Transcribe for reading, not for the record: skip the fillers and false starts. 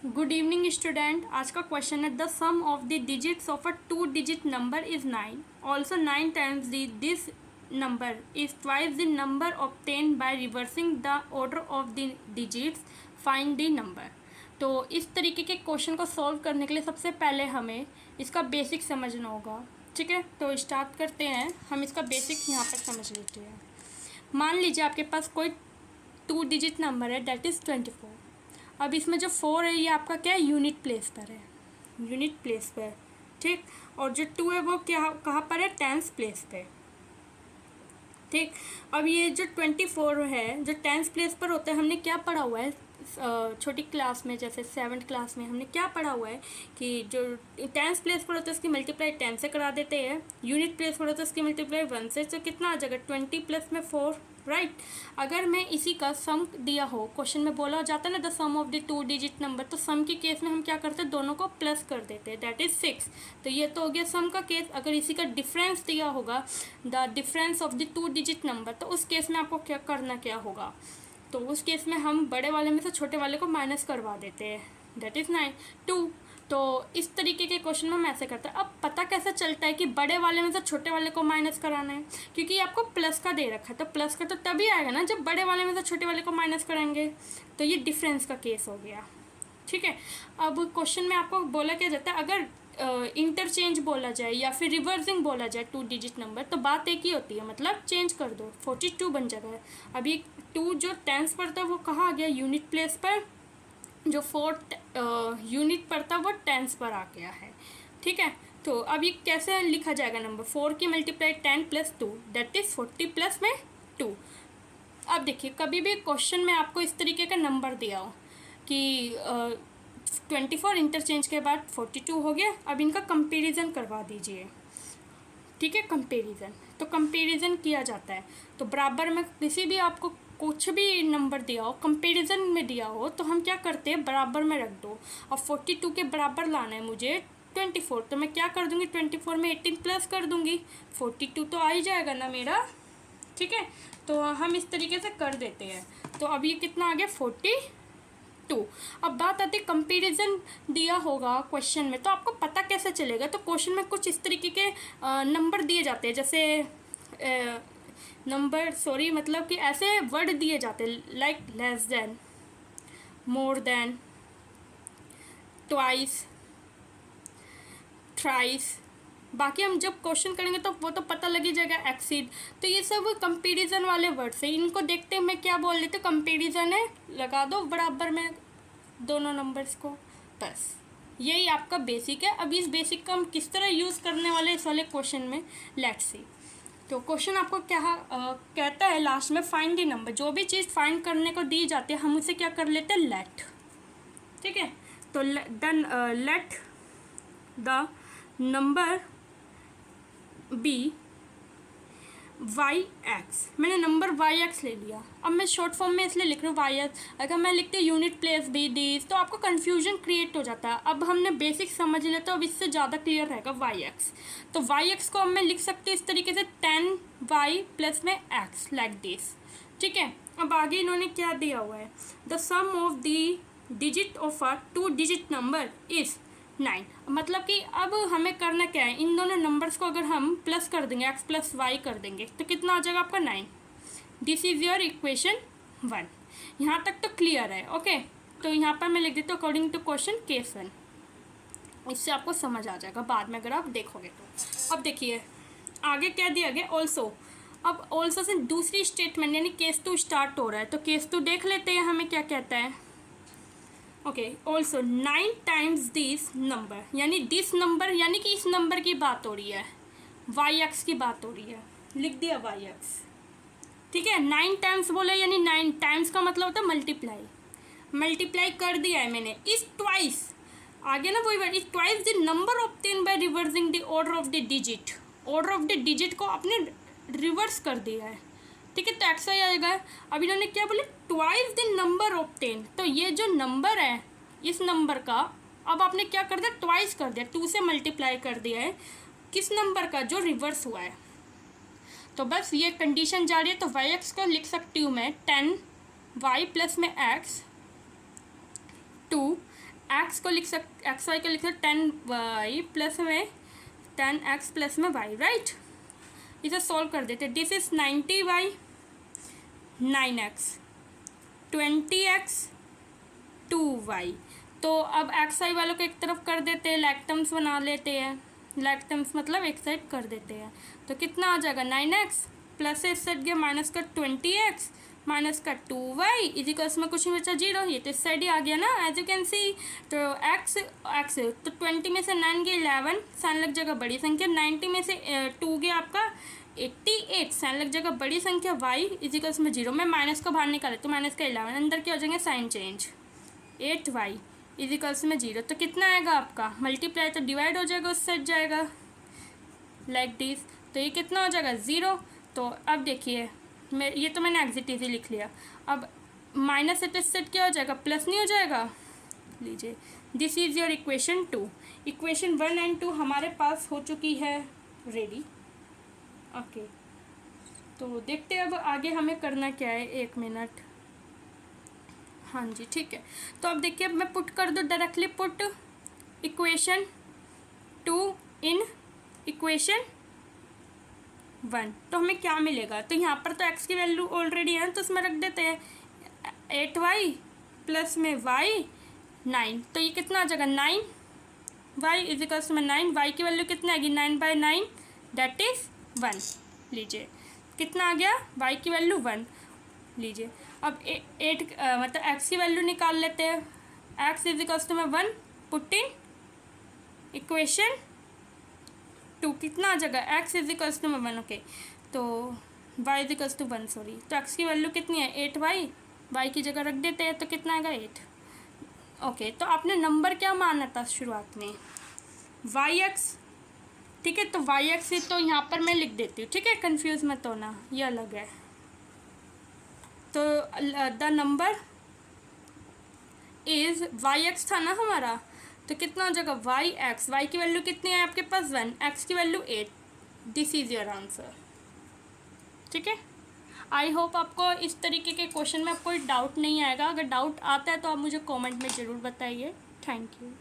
Good evening student. आज का question है the sum of the digits of a 2 digit number is 9। Also 9 times this number is twice the number obtain by reversing the order of the digits. Find the number. तो इस तरीके के question को solve करने के लिए सबसे पहले हमें इसका बेसिक समझना होगा। ठीक है, तो स्टार्ट करते हैं। हम इसका बेसिक यहाँ पर समझ लेते हैं। मान लीजिए आपके पास कोई 2 डिजिट नंबर है, डेट इज़ 24। अब इसमें जो 4 है ये आपका क्या है, यूनिट प्लेस पर है, यूनिट प्लेस पर। ठीक, और जो 2 है वो क्या कहाँ पर है, टेंस प्लेस पे। ठीक, अब ये जो 24 है जो टेंस प्लेस पर होता है, हमने क्या पढ़ा हुआ है छोटी क्लास में, जैसे 7th क्लास में हमने क्या पढ़ा हुआ है कि जो टेंस प्लेस पर होता है उसकी मल्टीप्लाई 10 से करा देते हैं, यूनिट प्लेस पर होता है उसकी मल्टीप्लाई 1 से। तो कितना आ जाएगा, 20 प्लस में 4, राइट। अगर मैं इसी का सम दिया हो, क्वेश्चन में बोला जाता है ना the sum of the 2 digit number, तो सम के केस में हम क्या करते हैं, दोनों को प्लस कर देते हैं, दैट इज 6। तो ये तो हो गया सम का केस। अगर इसी का डिफरेंस दिया होगा, the difference of the 2 digit number, तो उस केस में आपको क्या करना क्या होगा, तो उस केस में हम बड़े वाले में से छोटे वाले को माइनस करवा देते हैं, दैट इज़ 2। तो इस तरीके के क्वेश्चन में हम ऐसे करते हैं। अब पता कैसे चलता है कि बड़े वाले में से छोटे वाले को माइनस कराना है, क्योंकि आपको प्लस का दे रखा है, तो प्लस का तो तभी आएगा ना जब बड़े वाले में से छोटे वाले को माइनस कराएंगे। तो ये डिफरेंस का केस हो गया। ठीक है, अब क्वेश्चन में आपको बोला क्या जाता है, अगर इंटरचेंज बोला जाए या फिर रिवर्सिंग बोला जाए 2 डिजिट नंबर, तो बात एक ही होती है, मतलब चेंज कर दो, 42 बन जाएगा। अभी 2 जो टेंस पर था वो कहाँ आ गया, यूनिट प्लेस पर। जो 4 यूनिट पर था वो टेंस पर आ गया है। ठीक है, तो अब ये कैसे लिखा जाएगा नंबर, 4 की multiply 10 plus 2, that is 40 plus में 2। अब देखिए, कभी भी क्वेश्चन में आपको इस तरीके का नंबर दिया हो कि 24 इंटरचेंज के बाद 42 हो गया, अब इनका कंपैरिजन करवा दीजिए। ठीक है, कंपैरिजन, तो कंपैरिजन किया जाता है। तो बराबर में किसी भी आपको कुछ भी नंबर दिया हो, कंपैरिजन में दिया हो, तो हम क्या करते हैं, बराबर में रख दो। और 42 के बराबर लाना है मुझे 24, तो मैं क्या कर दूंगी, 24 में 18 प्लस कर दूंगी, 42 तो आ ही जाएगा ना मेरा। ठीक है, तो हम इस तरीके से कर देते हैं। तो अब ये कितना आ गया, 42। अब बात आती है कंपैरिजन दिया होगा क्वेश्चन में, तो आपको पता कैसे चलेगा, तो क्वेश्चन में कुछ इस तरीके के नंबर दिए जाते हैं, जैसे मतलब कि ऐसे वर्ड दिए जाते हैं, like less than, more than, twice, thrice. बाकी हम जब क्वेश्चन करेंगे तो वो तो पता लग ही जाएगा, एक्सीड। तो ये सब कंपैरिजन वाले वर्ड्स है, इनको देखते मैं क्या बोल देती हूँ, कंपैरिजन है, लगा दो बराबर में दोनों नंबर्स को, बस यही आपका बेसिक है। अब इस बेसिक का हम किस तरह यूज़ करने वाले इस वाले क्वेश्चन में, लेट्स सी। तो क्वेश्चन आपको क्या कहता है लास्ट में, फाइंड द नंबर। जो भी चीज़ फाइंड करने को दी जाती है हम उसे क्या कर लेते हैं, लेट। ठीक है, तो let the number be Y X. मैंने नंबर वाई एक्स ले लिया, अब मैं शॉर्ट फॉर्म में इसलिए लिख रही हूँ वाई एक्स। अगर मैं लिखती हूँ यूनिट प्लेस बी दिस, तो आपको कन्फ्यूजन क्रिएट हो जाता है। अब हमने बेसिक समझ लिया, तो अब इससे ज़्यादा क्लियर रहेगा वाई एक्स। तो वाई एक्स को अब मैं लिख सकती हूँ इस तरीके से, 10 वाई प्लस में एक्स, लाइक दिस। ठीक है, अब आगे इन्होंने क्या दिया हुआ है, the sum of the digit of a 2 digit number is 9। मतलब कि अब हमें करना क्या है, इन दोनों नंबर्स को अगर हम प्लस कर देंगे, x प्लस वाई कर देंगे, तो कितना आ जाएगा आपका 9। This is your equation 1। यहाँ तक तो क्लियर है, ओके। तो यहाँ पर मैं लिख देती हूँ अकॉर्डिंग टू क्वेश्चन केस 1। इससे आपको समझ आ जाएगा बाद में अगर आप देखोगे तो। अब देखिए आगे क्या दिया गया, ऑल्सो। अब ऑल्सो से दूसरी स्टेटमेंट यानी केस 2 स्टार्ट हो रहा है, तो केस 2 देख लेते हैं हमें क्या कहता है। Okay, also 9 times this number, यानी दिस नंबर यानी कि इस नंबर की बात हो रही है, वाई एक्स की बात हो रही है, लिख दिया वाई एक्स। ठीक है, 9 टाइम्स बोले यानी 9 टाइम्स का मतलब होता है मल्टीप्लाई, मल्टीप्लाई कर दिया है मैंने। इस ट्वाइस आगे ना वही वर्ड, इस twice the number obtain by reversing the order of the digit. Order of the digit को आपने रिवर्स कर दिया है। ठीक है, तो एक्स आई आएगा। अब इन्होंने क्या बोले, ट्वाइस द नंबर ऑब्टेन, तो ये जो नंबर है इस नंबर का अब आपने क्या कर दिया, ट्वाइस कर दिया, 2 से मल्टीप्लाई कर दिया है, किस नंबर का, जो रिवर्स हुआ है। तो बस ये कंडीशन जा रही है, तो वाई एक्स को लिख सकती हूँ मैं 10 वाई प्लस में एक्स 2 एक्स को लिख एक्स वाई को लिख सकते 10y प्लस में 10x प्लस में y, राइट। इसे सॉल्व कर देते। This is 90y 9x 20x 2y। तो अब एक्स वाई वालों को एक तरफ कर देते हैं, लाइक टर्म्स बना लेते हैं। लाइक टर्म्स मतलब एक साइड कर देते हैं। तो कितना आ जाएगा 9x प्लस से इस साइड गया माइनस का 20x माइनस का 2y इजिकल्स में कुछ नहीं बचा 0। ये तो इस साइड ही आ गया ना, एज यू कैन सी। तो x तो 20 में से 9 गया 11, साइन लग जाएगा बड़ी संख्या। 90 में से 2 गया आपका 88, साइन लग जाएगा बड़ी संख्या। y इजिकल्स में 0, मैं माइनस को बाहर निकाले तो माइनस का 11, अंदर क्या हो जाएंगे साइन चेंज। 8y इजिकल्स में 0। तो कितना आएगा आपका मल्टीप्लाई तो डिवाइड हो जाएगा, उस साइड जाएगा लाइक दिस। तो ये कितना हो जाएगा 0। तो अब देखिए ये तो मैंने एग्जिट लिख लिया। अब माइनस से तो इस सेट क्या हो जाएगा प्लस नहीं हो जाएगा। लीजिए this is your equation 2। Equation 1 and 2 हमारे पास हो चुकी है रेडी। ओके तो देखते हैं अब आगे हमें करना क्या है। 1 मिनट। हाँ जी ठीक है। तो अब देखिए अब मैं पुट कर दूँ directly, put equation 2 in equation 1। तो हमें क्या मिलेगा, तो यहाँ पर तो x की वैल्यू ऑलरेडी है तो उसमें रख देते हैं 8y प्लस में y 9। तो ये कितना आ जाएगा 9y इजिकल्स में 9। y की वैल्यू कितना आएगी 9/9 दैट इज़ 1। लीजिए कितना आ गया y की वैल्यू 1। लीजिए अब 8 मतलब x की वैल्यू निकाल लेते हैं। x इजिकल्स में 1 पुट इन इक्वेशन 2 कितना आ जाएगा x इजिकल्स टू 1। ओके तो y इजिकल्स टू 1 सॉरी। तो x की वैल्यू कितनी है 8y, y की जगह रख देते हैं तो कितना आएगा 8। ओके तो आपने नंबर क्या माना था शुरुआत में yx, ठीक है। तो yx तो यहाँ पर मैं लिख देती हूँ, ठीक है, कंफ्यूज मत होना, ये अलग है। तो द नंबर इज yx था ना हमारा, तो कितना हो जाएगा yx, y की वैल्यू कितनी है आपके पास 1, x की value 8। This is your answer, ठीक है। आई होप आपको इस तरीके के क्वेश्चन में कोई डाउट नहीं आएगा। अगर डाउट आता है तो आप मुझे कमेंट में ज़रूर बताइए। Thank you.